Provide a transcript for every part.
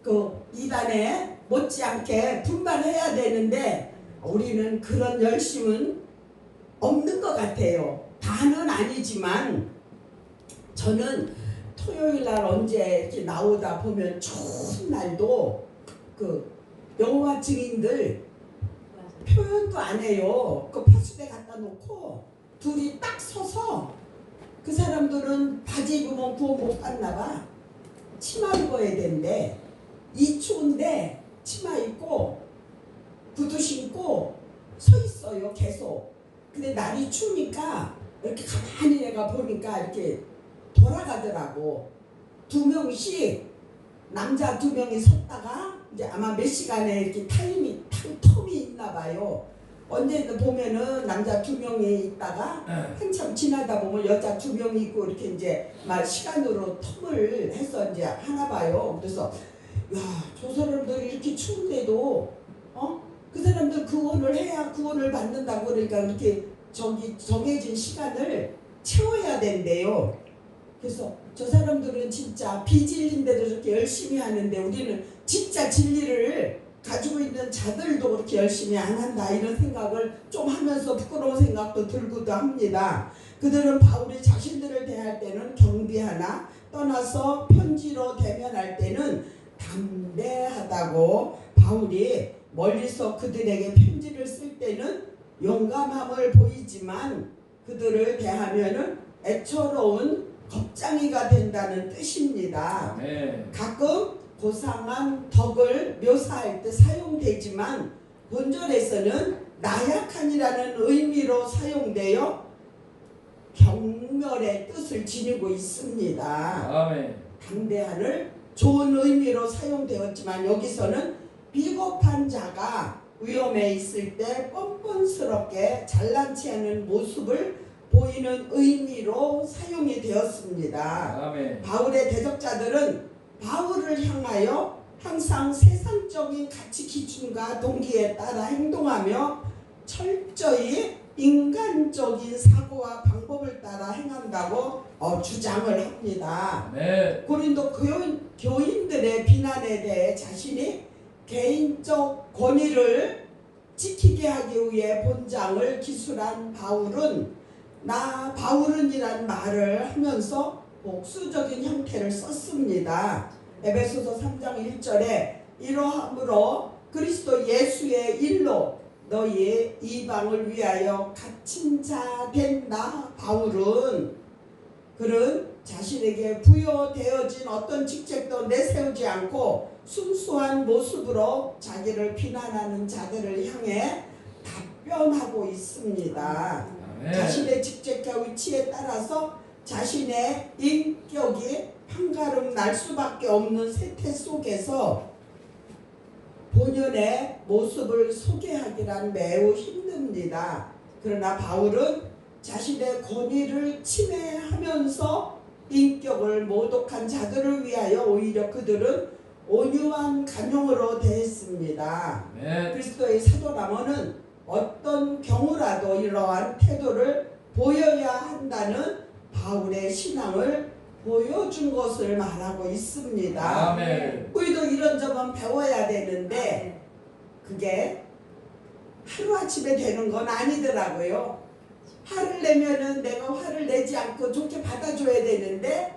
그 이단에 못지않게 분발해야 되는데 우리는 그런 열심은 없는 것 같아요. 다는 아니지만 저는 토요일날 언제 이렇게 나오다 보면 추운 날도 그 여호와 증인들 표현도 안 해요. 그 파수대 갖다 놓고 둘이 딱 서서 그 사람들은 바지 입으면 구원 못 받나 봐. 치마 입어야 되는데 이 추운데 치마 입고 구두 신고 서 있어요. 계속. 근데 날이 추우니까 이렇게 가만히 내가 보니까 이렇게 돌아가더라고. 두 명씩 남자 두 명이 섰다가 이제 아마 몇 시간에 이렇게 텀이 있나 봐요. 언제든 보면은 남자 두 명이 있다가 한참 지나다 보면 여자 두 명이 있고 이렇게 이제 막 시간으로 텀을 해서 이제 하나 봐요. 그래서 야, 저 사람들 이렇게 추운데도 그 사람들 구원을 해야 구원을 받는다고 그러니까 이렇게 저기 정해진 시간을 채워야 된대요. 그래서 저 사람들은 진짜 비진리인데도 저렇게 열심히 하는데 우리는 진짜 진리를 가지고 있는 자들도 그렇게 열심히 안 한다 이런 생각을 좀 하면서 부끄러운 생각도 들기도 합니다. 그들은 바울이 자신들을 대할 때는 경비하나 떠나서 편지로 대면할 때는 담대하다고 바울이 멀리서 그들에게 편지를 쓸 때는 용감함을 보이지만 그들을 대하면은 애처로운 겁장이가 된다는 뜻입니다. 가끔 고상한 덕을 묘사할 때 사용되지만 본절에서는 나약한이라는 의미로 사용되어 경멸의 뜻을 지니고 있습니다. 아멘. 담대한을 좋은 의미로 사용되었지만 여기서는 비겁한 자가 위험에 있을 때 뻔뻔스럽게 잘난치 않은 모습을 보이는 의미로 사용이 되었습니다. 아멘. 바울의 대적자들은 바울을 향하여 항상 세상적인 가치 기준과 동기에 따라 행동하며 철저히 인간적인 사고와 방법을 따라 행한다고 주장을 합니다. 네. 고린도 교인들의 비난에 대해 자신이 개인적 권위를 지키게 하기 위해 본장을 기술한 바울은 나 바울은이란 말을 하면서 복수적인 형태를 썼습니다. 에베소서 3장 1절에 이러함으로 그리스도 예수의 일로 너희 이방을 위하여 갇힌 자 된 나 바울은 그는 자신에게 부여되어진 어떤 직책도 내세우지 않고 순수한 모습으로 자기를 비난하는 자들을 향해 답변하고 있습니다. 자신의 직책과 위치에 따라서 자신의 인격이 한가름 날 수밖에 없는 세태 속에서 본연의 모습을 소개하기란 매우 힘듭니다. 그러나 바울은 자신의 권위를 침해하면서 인격을 모독한 자들을 위하여 오히려 그들은 온유한 간용으로 대했습니다. 그리스도의 사도라면은 어떤 경우라도 이러한 태도를 보여야 한다는 바울의 신앙을 보여준 것을 말하고 있습니다. 아멘. 우리도 이런 점은 배워야 되는데 그게 하루아침에 되는 건 아니더라고요. 화를 내면은 내가 화를 내지 않고 좋게 받아줘야 되는데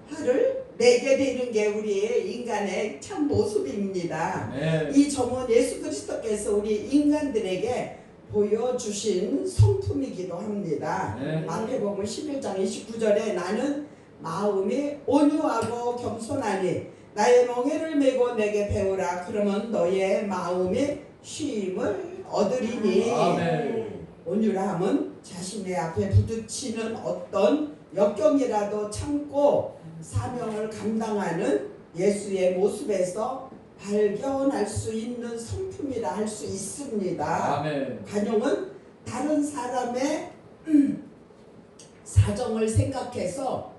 화를 내게 되는 게 우리의 인간의 참 모습입니다. 이 점은 예수 그리스도께서 우리 인간들에게 보여주신 성품이기도 합니다. 마태복음 11장 29절에 나는 마음이 온유하고 겸손하니 나의 멍에를 메고 내게 배우라. 그러면 너의 마음이 쉼을 얻으리니. 아멘. 온유함은 자신의 앞에 부딪히는 어떤 역경이라도 참고 사명을 감당하는 예수의 모습에서 발견할 수 있는 성품이라 할 수 있습니다. 아멘. 간용은 다른 사람의 사정을 생각해서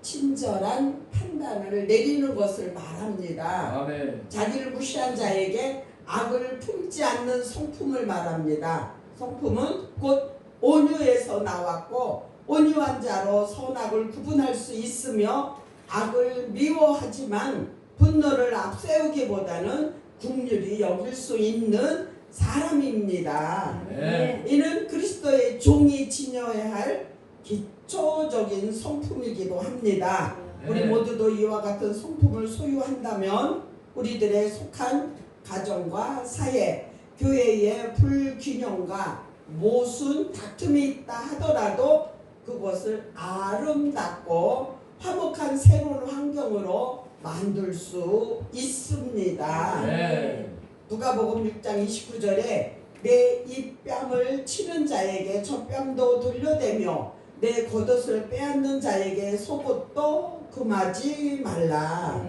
친절한 판단을 내리는 것을 말합니다. 아멘. 자기를 무시한 자에게 악을 품지 않는 성품을 말합니다. 성품은 곧 온유에서 나왔고 온유한 자로 선악을 구분할 수 있으며 악을 미워하지만 분노를 앞세우기보다는 긍휼히 여길 수 있는 사람입니다. 이는 그리스도의 종이 지녀야 할 기초적인 성품이기도 합니다. 우리 모두도 이와 같은 성품을 소유한다면 우리들의 속한 가정과 사회, 교회의 불균형과 모순, 다툼이 있다 하더라도 그것을 아름답고 화목한 새로운 환경으로 만들 수 있습니다. 누가복음 6장 29절에 내 입뺨을 치는 자에게 젖뺨도 돌려대며 내 겉옷을 빼앗는 자에게 속옷도 금하지 말라.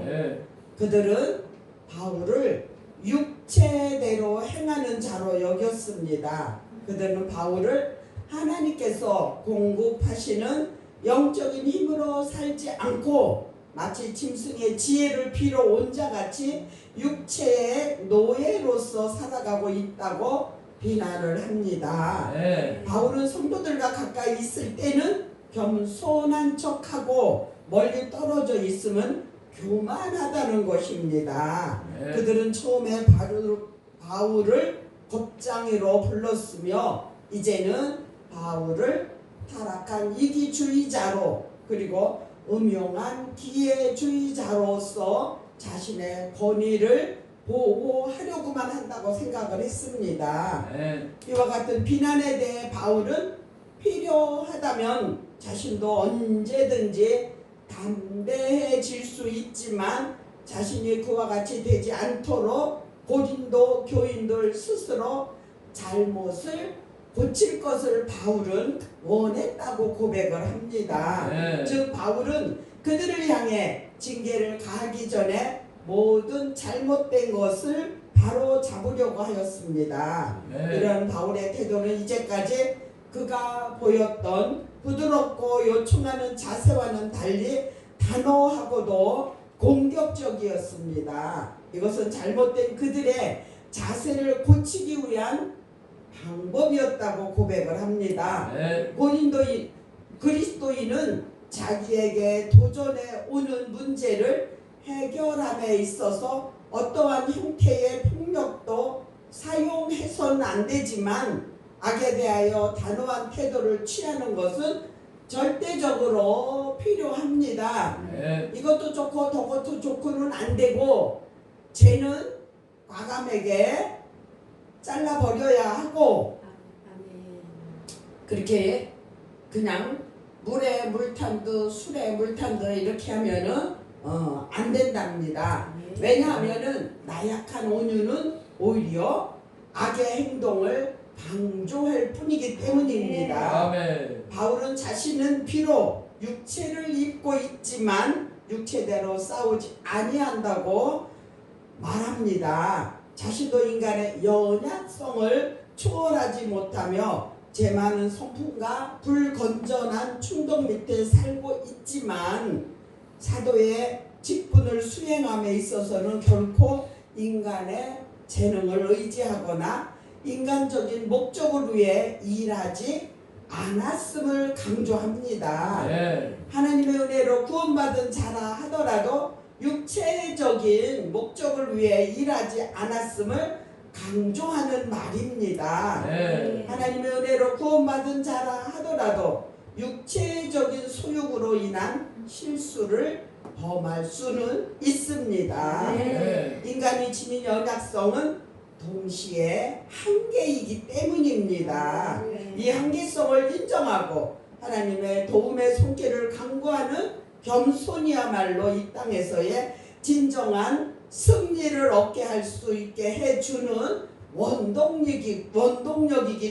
그들은 바울을 육체대로 행하는 자로 여겼습니다. 그들은 바울을 하나님께서 공급하시는 영적인 힘으로 살지 않고 마치 짐승의 지혜를 빌어 온 자같이 육체의 노예로서 살아가고 있다고 비난을 합니다. 바울은 성도들과 가까이 있을 때는 겸손한 척하고 멀리 떨어져 있으면 교만하다는 것입니다. 그들은 처음에 바울을 겁장이로 불렀으며 이제는 바울을 타락한 이기주의자로 그리고 음흉한 기회주의자로서 자신의 권위를 보호하려고만 한다고 생각을 했습니다. 이와 같은 비난에 대해 바울은 필요하다면 자신도 언제든지 담대해질 수 있지만 자신이 그와 같이 되지 않도록 고린도 교인들 스스로 잘못을 고칠 것을 바울은 원했다고 고백을 합니다. 즉 바울은 그들을 향해 징계를 가하기 전에 모든 잘못된 것을 바로 잡으려고 하였습니다. 이런 바울의 태도는 이제까지 그가 보였던 부드럽고 요청하는 자세와는 달리 단호하고도 공격적이었습니다. 이것은 잘못된 그들의 자세를 고치기 위한 방법이었다고 고백을 합니다. 그리스도인은 자기에게 도전해 오는 문제를 해결함에 있어서 어떠한 형태의 폭력도 사용해서는 안 되지만 악에 대하여 단호한 태도를 취하는 것은 절대적으로 필요합니다. 이것도 좋고 저것도 좋고는 안 되고 죄는 과감하게 잘라버려야 하고 그렇게 그냥 물에 물 탄 듯 술에 물 탄 듯 이렇게 하면은 안 된답니다. 왜냐하면은 나약한 온유는 오히려 악의 행동을 방조할 뿐이기 때문입니다. 바울은 자신은 비록 육체를 입고 있지만 육체대로 싸우지 아니한다고 말합니다. 자신도 인간의 연약성을 초월하지 못하며 죄 많은 성품과 불건전한 충동 밑에 살고 있지만 사도의 직분을 수행함에 있어서는 결코 인간의 재능을 의지하거나 인간적인 목적을 위해 일하지 않았음을 강조합니다. 하나님의 은혜로 구원받은 자라 하더라도 육체적인 목적을 위해 일하지 않았음을 강조하는 말입니다. 하나님의 은혜로 구원받은 자라 하더라도 육체적인 소욕으로 인한 실수를 범할 수는 있습니다. 인간이 지닌 연약성은 동시에 한계이기 때문입니다. 이 한계성을 인정하고 하나님의 도움의 손길을 간구하는 겸손이야말로 이 땅에서의 진정한 승리를 얻게 할 수 있게 해주는 원동력이기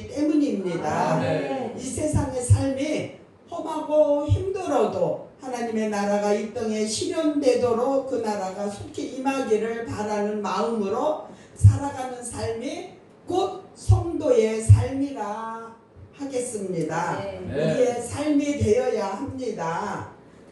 때문입니다. 이 세상의 삶이 험하고 힘들어도 하나님의 나라가 이 땅에 실현되도록 그 나라가 속히 임하기를 바라는 마음으로 살아가는 삶이 곧 성도의 삶이라 하겠습니다. 우리의 삶이 되어야 합니다.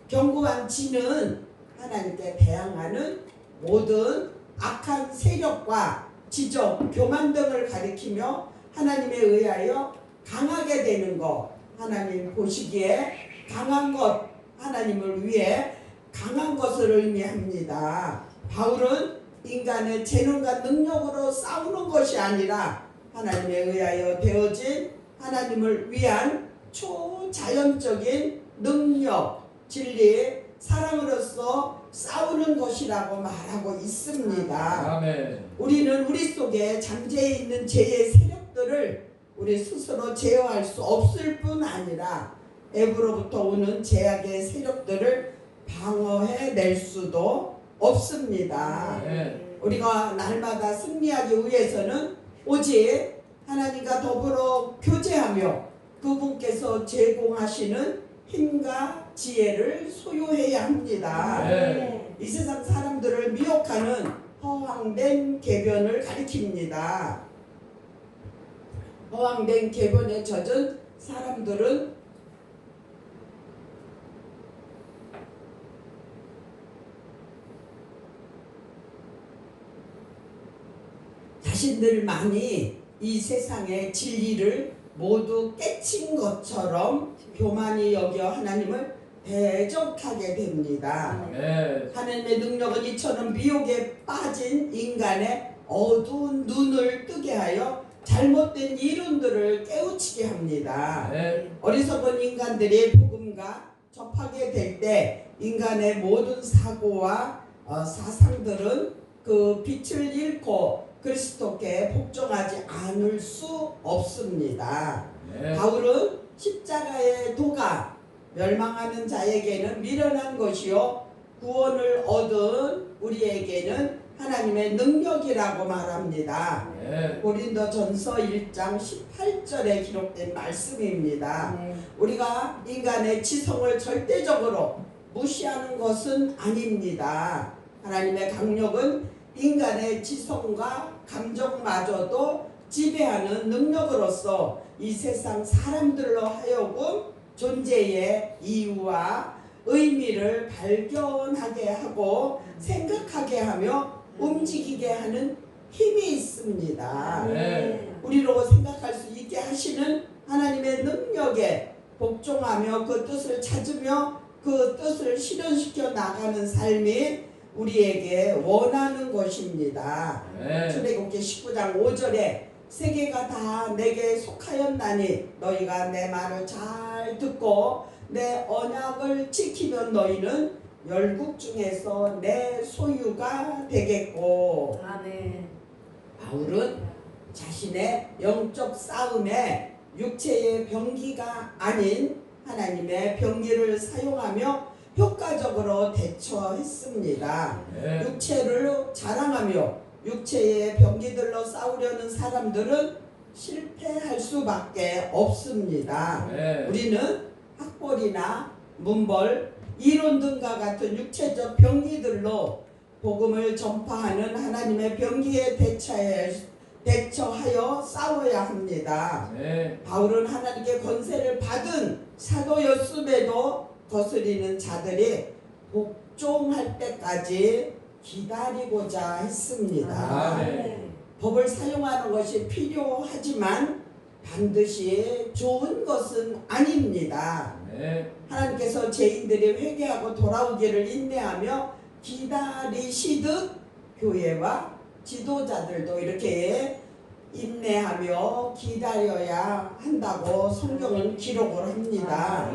견고한 진은 하나님께 대항하는 모든 악한 세력과 지적, 교만 등을 가리키며 하나님에 의하여 강하게 되는 것, 하나님 보시기에 강한 것, 하나님을 위해 강한 것을 의미합니다. 바울은 인간의 재능과 능력으로 싸우는 것이 아니라 하나님에 의하여 되어진 하나님을 위한 초자연적인 능력, 진리, 사랑으로서 싸우는 것이라고 말하고 있습니다. 아멘. 우리는 우리 속에 잠재해 있는 죄의 세력들을 우리 스스로 제어할 수 없을 뿐 아니라 앱으로부터 오는 죄악의 세력들을 방어해낼 수도 없습니다. 우리가 날마다 승리하기 위해서는 오직 하나님과 더불어 교제하며 그분께서 제공하시는 힘과 지혜를 소유해야 합니다. 이 세상 사람들을 미혹하는 허황된 계변을 가리킵니다. 허황된 계변에 젖은 사람들은 자신들만이 이 세상의 진리를 모두 깨친 것처럼 교만히 여겨 하나님을 대적하게 됩니다. 하나님의 능력은 이처럼 미혹에 빠진 인간의 어두운 눈을 뜨게 하여 잘못된 이론들을 깨우치게 합니다. 어리석은 인간들이 복음과 접하게 될 때 인간의 모든 사고와 사상들은 그 빛을 잃고 그리스도께 복종하지 않을 수 없습니다. 바울은 십자가의 도가 멸망하는 자에게는 미련한 것이요 구원을 얻은 우리에게는 하나님의 능력이라고 말합니다. 고린도전서 1장 18절에 기록된 말씀입니다. 우리가 인간의 지성을 절대적으로 무시하는 것은 아닙니다. 하나님의 강력은 인간의 지성과 감정마저도 지배하는 능력으로서 이 세상 사람들로 하여금 존재의 이유와 의미를 발견하게 하고 생각하게 하며 움직이게 하는 힘이 있습니다. 우리로 생각할 수 있게 하시는 하나님의 능력에 복종하며 그 뜻을 찾으며 그 뜻을 실현시켜 나가는 삶이 우리에게 원하는 것입니다. 출애굽기 19장 5절에 세계가 다 내게 속하였나니 너희가 내 말을 잘 듣고 내 언약을 지키면 너희는 열국 중에서 내 소유가 되겠고. 바울은 자신의 영적 싸움에 육체의 병기가 아닌 하나님의 병기를 사용하며 효과적으로 대처했습니다. 육체를 자랑하며 육체의 병기들로 싸우려는 사람들은 실패할 수밖에 없습니다. 우리는 학벌이나 문벌, 이론 등과 같은 육체적 병기들로 복음을 전파하는 하나님의 병기에 대처하여 싸워야 합니다. 바울은 하나님께 권세를 받은 사도였음에도 거스리는 자들이 복종할 때까지 기다리고자 했습니다. 법을 사용하는 것이 필요하지만 반드시 좋은 것은 아닙니다. 하나님께서 죄인들이 회개하고 돌아오기를 인내하며 기다리시듯 교회와 지도자들도 이렇게 인내하며 기다려야 한다고 성경은 기록을 합니다.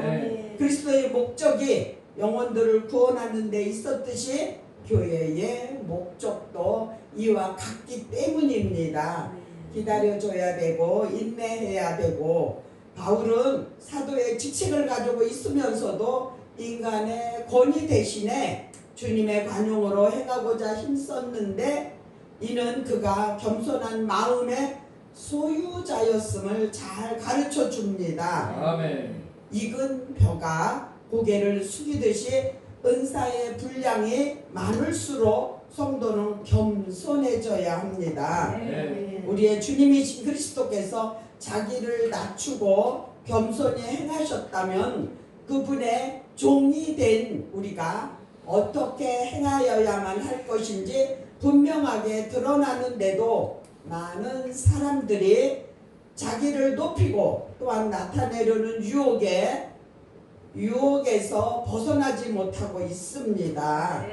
그리스도의 목적이 영혼들을 구원하는 데 있었듯이 교회의 목적도 이와 같기 때문입니다. 기다려줘야 되고 인내해야 되고, 바울은 사도의 직책을 가지고 있으면서도 인간의 권위 대신에 주님의 관용으로 행하고자 힘썼는데 이는 그가 겸손한 마음의 소유자였음을 잘 가르쳐 줍니다. 익은 벼가 고개를 숙이듯이 은사의 분량이 많을수록 성도는 겸손해져야 합니다. 우리의 주님이신 그리스도께서 자기를 낮추고 겸손히 행하셨다면 그분의 종이 된 우리가 어떻게 행하여야만 할 것인지 분명하게 드러나는데도 많은 사람들이 자기를 높이고 또한 나타내려는 유혹에서 벗어나지 못하고 있습니다.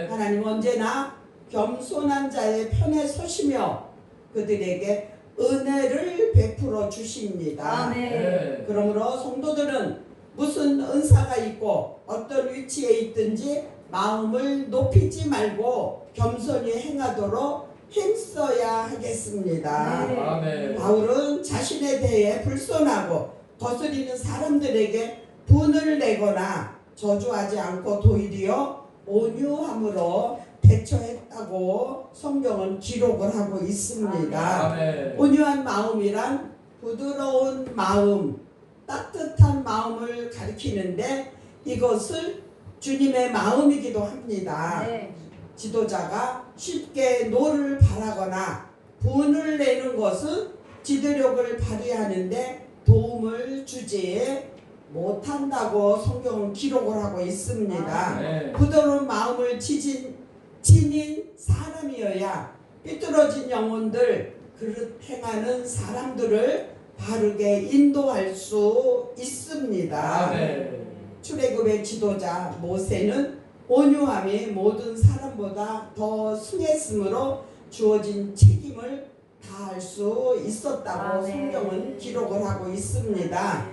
하나님 언제나 겸손한 자의 편에 서시며 그들에게 은혜를 베풀어 주십니다. 아멘. 그러므로 성도들은 무슨 은사가 있고 어떤 위치에 있든지 마음을 높이지 말고 겸손히 행하도록 힘써야 하겠습니다. 네. 아멘. 바울은 자신에 대해 불손하고 거스리는 사람들에게 분을 내거나 저주하지 않고 도리어 온유함으로 대처했다고 성경은 기록을 하고 있습니다. 아멘. 온유한 마음이란 부드러운 마음, 따뜻한 마음을 가리키는데 이것을 주님의 마음이기도 합니다. 네. 지도자가 쉽게 노를 바라거나 분을 내는 것은 지도력을 발휘하는데 도움을 주지 못한다고 성경은 기록을 하고 있습니다. 네. 부드러운 마음을 지닌 사람이어야 삐뚤어진 영혼들, 그릇 행하는 사람들을 바르게 인도할 수 있습니다. 아멘. 출애굽의 지도자 모세는 온유함이 모든 사람보다 더 승했으므로 주어진 책임을 다할 수 있었다고 아멘. 성경은 기록을 하고 있습니다.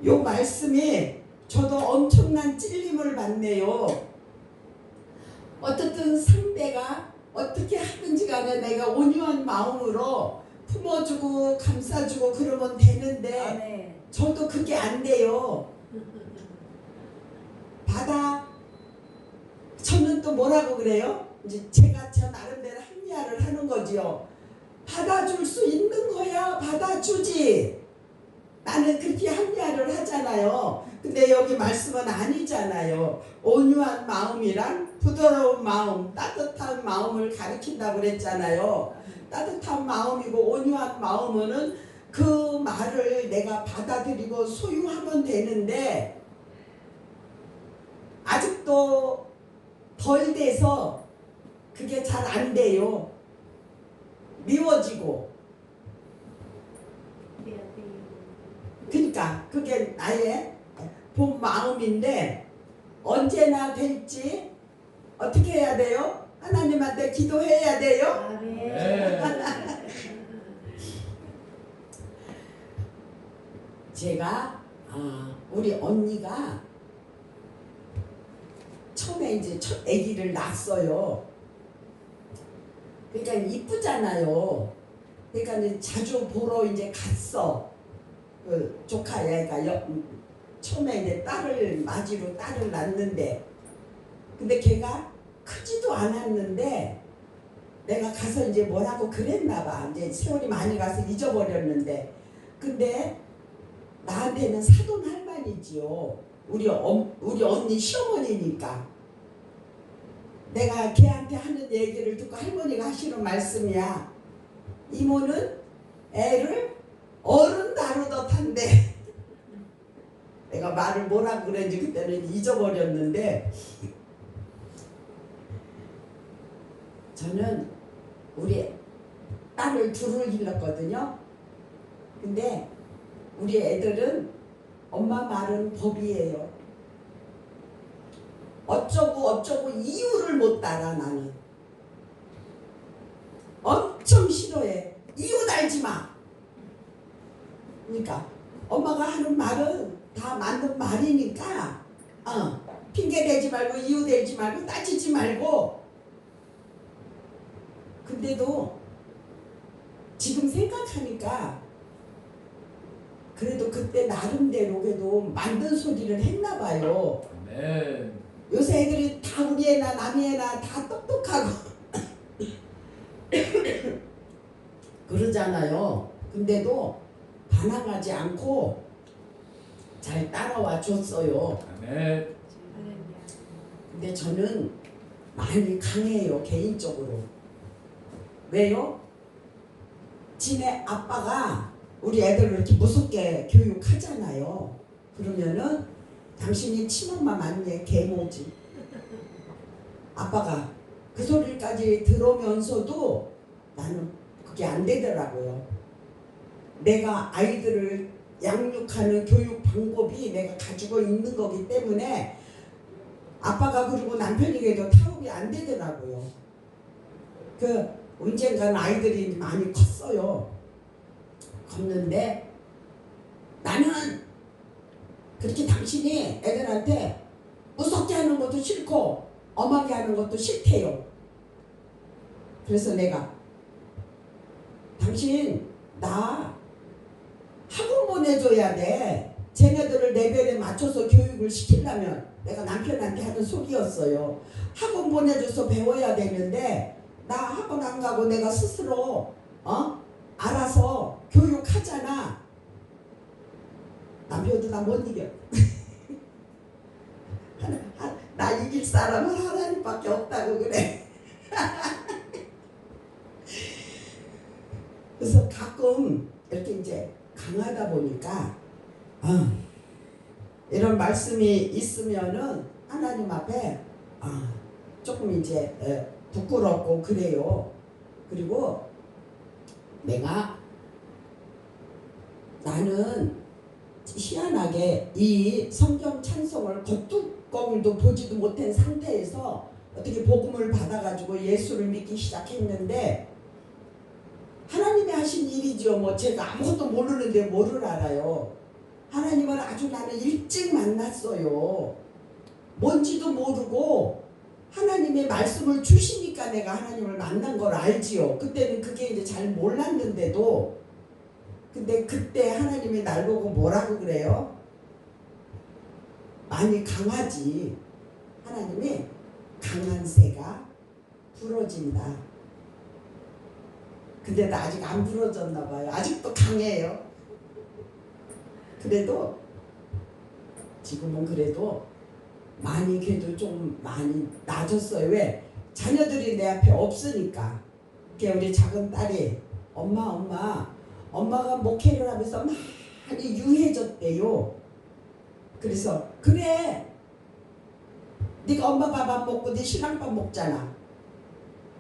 이 말씀이 저도 엄청난 찔림을 받네요. 어떻든 상대가 어떻게 하든지 간에 내가 온유한 마음으로 품어주고 감싸주고 그러면 되는데 아멘. 저도 그게 안 돼요. 저는 또 뭐라고 그래요? 이제 제가 저 나름대로 합리화를 하는 거지요. 받아줄 수 있는 거야 받아주지. 나는 그렇게 합리화를 하잖아요. 근데 여기 말씀은 아니잖아요. 온유한 마음이란 부드러운 마음, 따뜻한 마음을 가리킨다고 그랬잖아요. 따뜻한 마음이고 온유한 마음은 그 말을 내가 받아들이고 소유하면 되는데 아직도 덜 돼서 그게 잘 안 돼요. 미워지고. 그러니까 그게 나의 본 마음인데 언제나 될지 어떻게 해야 돼요? 하나님한테 기도해야 돼요. 아멘. 제가 우리 언니가 처음에 이제 첫 아기를 낳았어요. 그러니까 이쁘잖아요. 그러니까 이제 자주 보러 이제 갔어. 그 조카 애가 처음에 이제 딸을 맞이로 딸을 낳는데, 근데 걔가 크지도 않았는데 내가 가서 이제 뭐라고 그랬나봐. 이제 세월이 많이 가서 잊어버렸는데, 근데 나한테는 사돈 할머니지요. 우리 언니 시어머니니까. 내가 걔한테 하는 얘기를 듣고 할머니가 하시는 말씀이야. 이모는 애를 어른 다루듯 한대. 내가 말을 뭐라고 그랬는지 그때는 잊어버렸는데, 저는 우리 딸을 둘을 길렀거든요. 근데 우리 애들은 엄마 말은 법이에요. 어쩌고 이유를 못 따라. 나는 엄청 싫어해. 이유 달지 마. 그러니까 엄마가 하는 말은 다 맞는 말이니까 핑계 대지 말고 이유 대지 말고 따지지 말고. 근데도 지금 생각하니까 그래도 그때 나름대로 그래도 만든 소리를 했나 봐요. 아멘. 요새 애들이 다 우리 애나 남의 애나 다 똑똑하고 그러잖아요. 근데도 반항하지 않고 잘 따라와 줬어요. 아멘. 근데 저는 많이 강해요, 개인적으로. 왜요? 지네 아빠가 우리 애들을 이렇게 무섭게 교육하잖아요. 그러면은 당신이 친엄마 맞네, 개모지. 아빠가 그 소리까지 들으면서도 나는 그게 안 되더라고요. 내가 아이들을 양육하는 교육 방법이 내가 가지고 있는 거기 때문에 아빠가 그러고 남편에게도 타협이 안 되더라고요. 그 언젠가는 아이들이 많이 컸어요. 컸는데 나는 그렇게 당신이 애들한테 무섭게 하는 것도 싫고 엄하게 하는 것도 싫대요. 그래서 내가 당신 나 학원 보내줘야 돼. 쟤네들을 레벨에 맞춰서 교육을 시키려면 내가 남편한테 하는 소리였어요. 학원 보내줘서 배워야 되는데 나 학원 안 가고 내가 스스로 알아서 교육하잖아. 남편도 나 못 이겨. 나 이길 사람은 하나님밖에 없다고 그래. 그래서 가끔 이렇게 이제 강하다 보니까 이런 말씀이 있으면은 하나님 앞에 조금 이제 부끄럽고 그래요. 그리고 나는 희한하게 이 성경 찬송을 겉뚜껑도 보지도 못한 상태에서 어떻게 복음을 받아가지고 예수를 믿기 시작했는데 하나님이 하신 일이죠. 뭐 제가 아무것도 모르는데 뭐를 알아요. 하나님을 아주 나는 일찍 만났어요. 뭔지도 모르고 하나님의 말씀을 주시니까 내가 하나님을 만난 걸 알지요. 그때는 그게 이제 잘 몰랐는데도 근데 그때 하나님이 날 보고 뭐라고 그래요? 많이 강하지. 하나님이 강한 새가 부러진다. 근데 나 아직 안 부러졌나 봐요. 아직도 강해요. 그래도 지금은 그래도 많이 그래도 좀 많이 나아졌어요. 왜? 자녀들이 내 앞에 없으니까. 우리 작은 딸이 엄마가 목회를 하면서 많이 유해졌대요. 그래서 그래 네가 엄마 밥 안 먹고 네 신랑 밥 먹잖아.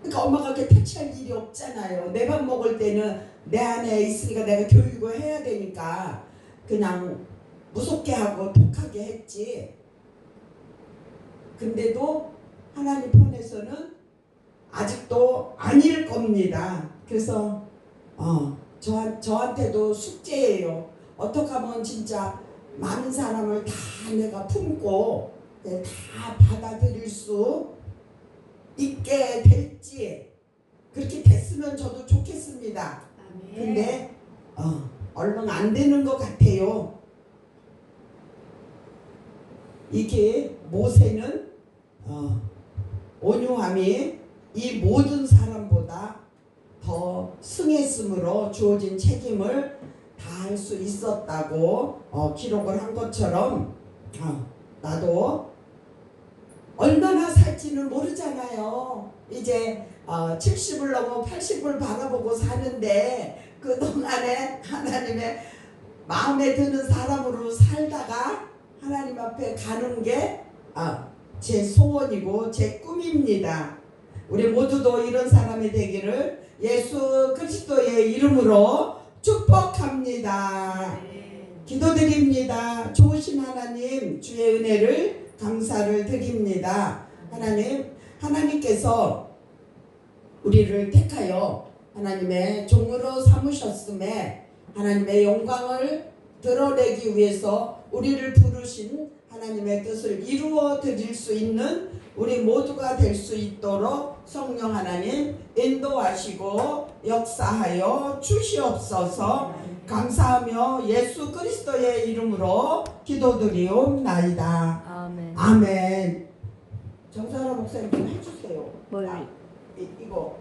그러니까 엄마가 그렇게 터치할 일이 없잖아요. 내 밥 먹을 때는 내 안에 있으니까 내가 교육을 해야 되니까 그냥 무섭게 하고 독하게 했지. 근데도 하나님 편에서는 아직도 아닐 겁니다. 그래서 저한테도 숙제예요. 어떻게 하면 진짜 많은 사람을 다 내가 품고 다 받아들일 수 있게 될지 그렇게 됐으면 저도 좋겠습니다. 근데 얼른 안 되는 것 같아요. 이게 모세는 온유함이 이 모든 사람보다 더 승했으므로 주어진 책임을 다할 수 있었다고 기록을 한 것처럼 나도 얼마나 살지는 모르잖아요. 이제 70을 넘어 80을 바라보고 사는데 그동안에 하나님의 마음에 드는 사람으로 살다가 하나님 앞에 가는 게 제 소원이고 제 꿈입니다. 우리 모두도 이런 사람이 되기를 예수 그리스도의 이름으로 축복합니다. 기도드립니다. 좋으신 하나님, 주의 은혜를 감사를 드립니다. 하나님께서 우리를 택하여 하나님의 종으로 삼으셨음에 하나님의 영광을 드러내기 위해서 우리를 부르신 하나님의 뜻을 이루어 드릴 수 있는 우리 모두가 될 수 있도록 성령 하나님 인도하시고 역사하여 주시옵소서. 감사하며 예수 그리스도의 이름으로 기도드리옵나이다. 아멘. 아멘. 정선아 목사님 좀 해주세요. 뭘? 이거